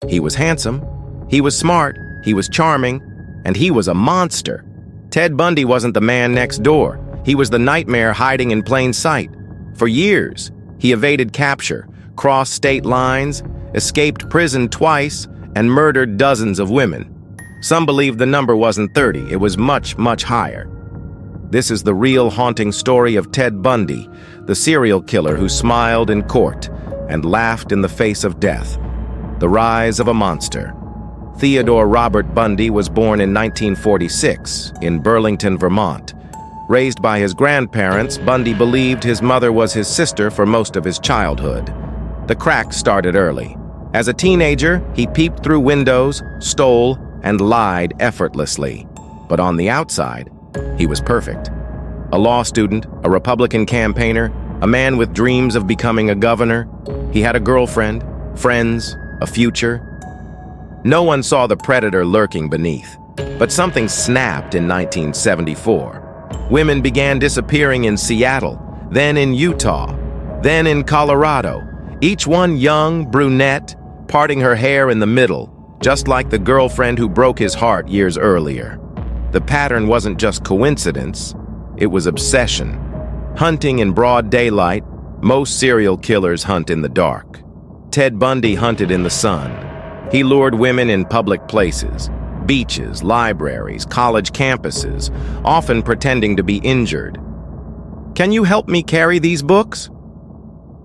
He was handsome, he was smart, he was charming, and he was a monster. Ted Bundy wasn't the man next door. He was the nightmare hiding in plain sight. For years, he evaded capture, crossed state lines, escaped prison twice, and murdered dozens of women. Some believe the number wasn't 30, it was much, much higher. This is the real haunting story of Ted Bundy, the serial killer who smiled in court and laughed in the face of death. The rise of a monster. Theodore Robert Bundy was born in 1946 in Burlington, Vermont. Raised by his grandparents, Bundy believed his mother was his sister for most of his childhood. The crack started early. As a teenager, he peeped through windows, stole, and lied effortlessly. But on the outside, he was perfect. A law student, a Republican campaigner, a man with dreams of becoming a governor. He had a girlfriend, friends, a future. No one saw the predator lurking beneath. But something snapped in 1974. Women began disappearing in Seattle, then in Utah, then in Colorado, each one young, brunette, parting her hair in the middle, just like the girlfriend who broke his heart years earlier. The pattern wasn't just coincidence, it was obsession. Hunting in broad daylight, most serial killers hunt in the dark. Ted Bundy hunted in the sun. He lured women in public places, beaches, libraries, college campuses, often pretending to be injured. "Can you help me carry these books?"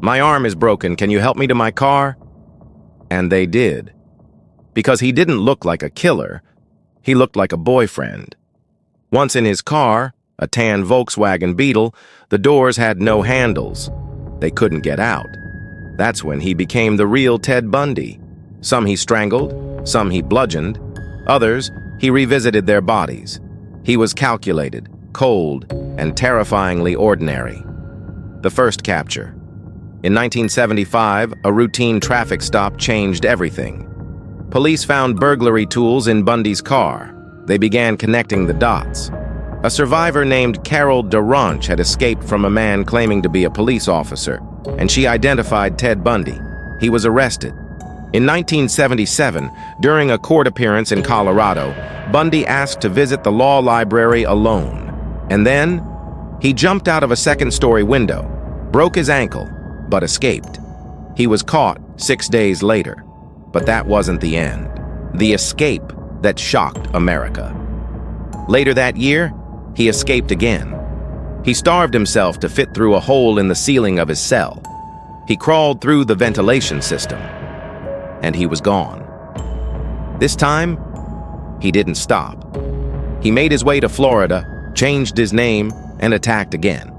"My arm is broken, can you help me to my car?" And they did. Because he didn't look like a killer, he looked like a boyfriend. Once in his car, a tan Volkswagen Beetle, the doors had no handles. They couldn't get out. That's when he became the real Ted Bundy. Some he strangled, some he bludgeoned, others he revisited their bodies. He was calculated, cold, and terrifyingly ordinary. The first capture. In 1975, a routine traffic stop changed everything. Police found burglary tools in Bundy's car. They began connecting the dots. A survivor named Carol DeRonch had escaped from a man claiming to be a police officer, and she identified Ted Bundy. He was arrested. In 1977, during a court appearance in Colorado, Bundy asked to visit the law library alone. And then, he jumped out of a second-story window, broke his ankle, but escaped. He was caught 6 days later. But that wasn't the end. The escape that shocked America. Later that year, he escaped again. He starved himself to fit through a hole in the ceiling of his cell. He crawled through the ventilation system, and he was gone. This time, he didn't stop. He made his way to Florida, changed his name, and attacked again.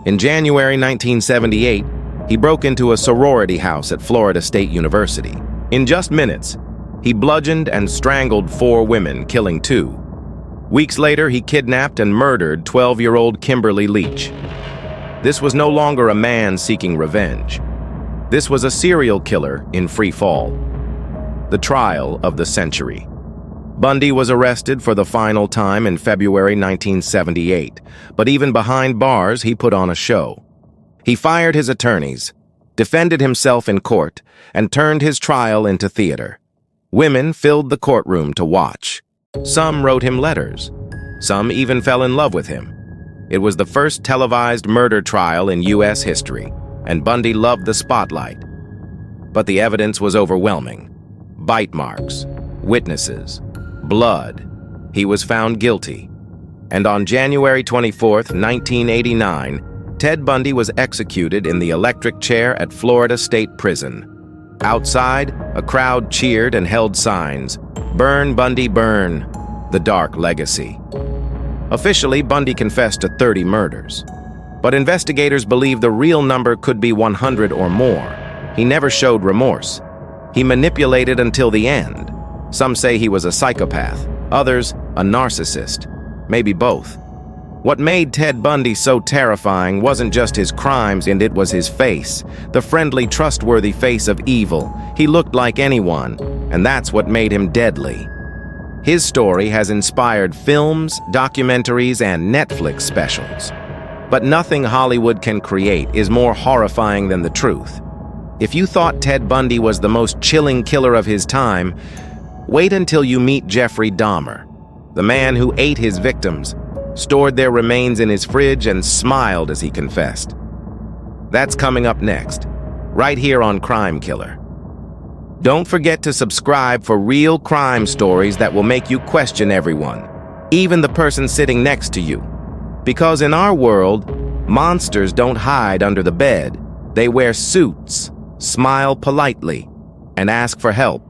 In January 1978, he broke into a sorority house at Florida State University. In just minutes, he bludgeoned and strangled 4 women, killing 2. Weeks later, he kidnapped and murdered 12-year-old Kimberly Leach. This was no longer a man seeking revenge. This was a serial killer in free fall. The trial of the century. Bundy was arrested for the final time in February 1978, but even behind bars, he put on a show. He fired his attorneys, defended himself in court, and turned his trial into theater. Women filled the courtroom to watch. Some wrote him letters. Some even fell in love with him. It was the first televised murder trial in U.S. history, and Bundy loved the spotlight. But the evidence was overwhelming. Bite marks, witnesses, blood. He was found guilty. And on January 24, 1989, Ted Bundy was executed in the electric chair at Florida State Prison. Outside, a crowd cheered and held signs, "Burn, Bundy, burn, the dark legacy." Officially, Bundy confessed to 30 murders. But investigators believe the real number could be 100 or more. He never showed remorse. He manipulated until the end. Some say he was a psychopath, others a narcissist, maybe both. What made Ted Bundy so terrifying wasn't just his crimes, and it was his face, the friendly, trustworthy face of evil. He looked like anyone, and that's what made him deadly. His story has inspired films, documentaries, and Netflix specials. But nothing Hollywood can create is more horrifying than the truth. If you thought Ted Bundy was the most chilling killer of his time, wait until you meet Jeffrey Dahmer, the man who ate his victims, stored their remains in his fridge, and smiled as he confessed. That's coming up next, right here on Crime Killer. Don't forget to subscribe for real crime stories that will make you question everyone, even the person sitting next to you. Because in our world, monsters don't hide under the bed. They wear suits, smile politely, and ask for help.